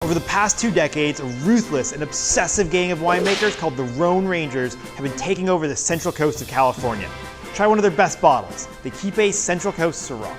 Over the past 2 decades, a ruthless and obsessive gang of winemakers called the Rhone Rangers have been taking over the central coast of California. Try one of their best bottles, the Qupé Central Coast Syrah.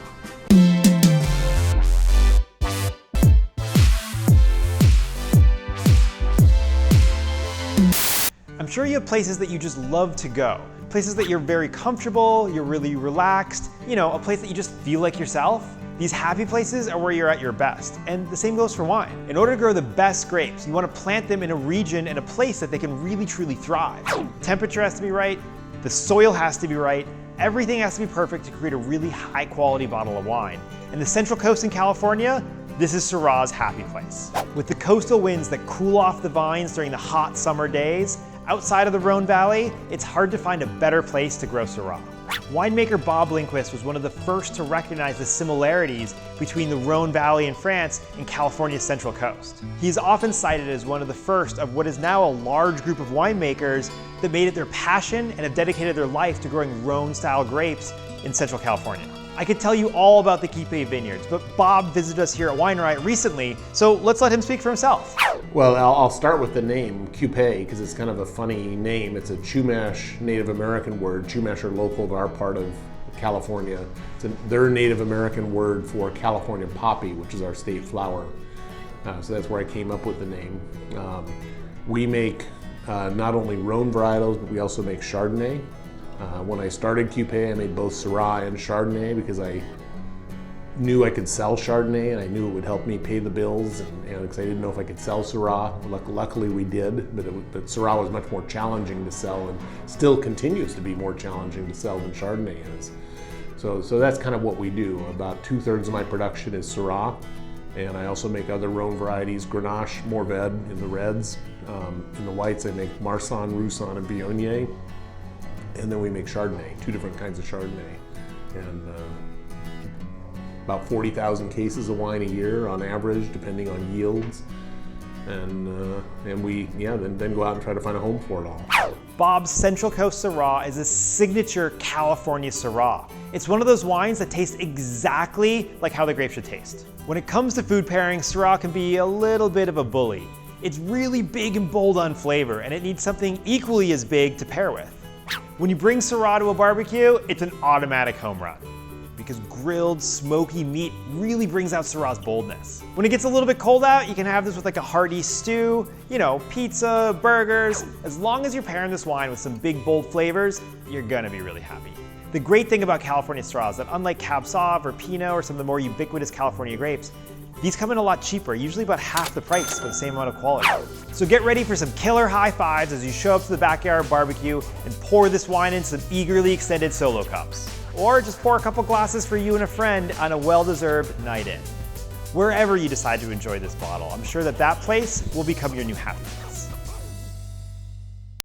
I'm sure you have places that you just love to go. Places that you're very comfortable, you're really relaxed, a place that you just feel like yourself. These happy places are where you're at your best, and the same goes for wine. In order to grow the best grapes, you want to plant them in a region and a place that they can really truly thrive. Temperature has to be right, the soil has to be right, everything has to be perfect to create a really high quality bottle of wine. And the Central Coast in California, this is Syrah's happy place. With the coastal winds that cool off the vines during the hot summer days, outside of the Rhone Valley, it's hard to find a better place to grow Syrah. Winemaker Bob Lindquist was one of the first to recognize the similarities between the Rhone Valley in France and California's Central Coast. He is often cited as one of the first of what is now a large group of winemakers that made it their passion and have dedicated their life to growing Rhone-style grapes in Central California. I could tell you all about the Qupé vineyards, but Bob visited us here at Wine Riot recently, so let's let him speak for himself. Well, I'll start with the name Qupé because it's kind of a funny name. It's a Chumash Native American word. Chumash are local to our part of California. It's their Native American word for California poppy, which is our state flower. So that's where I came up with the name. We make not only Rhone varietals, but we also make Chardonnay. When I started Qupé, I made both Syrah and Chardonnay because I knew I could sell Chardonnay and I knew it would help me pay the bills, and because I didn't know if I could sell Syrah. Luckily we did, but Syrah was much more challenging to sell and still continues to be more challenging to sell than Chardonnay is. So that's kind of what we do. About 2/3 of my production is Syrah, and I also make other Rhone varieties, Grenache, Mourvedre in the reds. In the whites I make Marsanne, Roussanne, and Viognier. And then we make Chardonnay, 2 different kinds of Chardonnay. And about 40,000 cases of wine a year on average, depending on yields. And we then go out and try to find a home for it all. Bob's Central Coast Syrah is a signature California Syrah. It's one of those wines that tastes exactly like how the grape should taste. When it comes to food pairing, Syrah can be a little bit of a bully. It's really big and bold on flavor, and it needs something equally as big to pair with. When you bring Syrah to a barbecue, it's an automatic home run, because grilled, smoky meat really brings out Syrah's boldness. When it gets a little bit cold out, you can have this with like a hearty stew, pizza, burgers. As long as you're pairing this wine with some big, bold flavors, you're gonna be really happy. The great thing about California Syrah is that unlike Cab Sauv or Pinot or some of the more ubiquitous California grapes, these come in a lot cheaper, usually about half the price for the same amount of quality. So get ready for some killer high fives as you show up to the backyard barbecue and pour this wine in some eagerly extended solo cups. Or just pour a couple glasses for you and a friend on a well-deserved night in. Wherever you decide to enjoy this bottle, I'm sure that place will become your new happy place.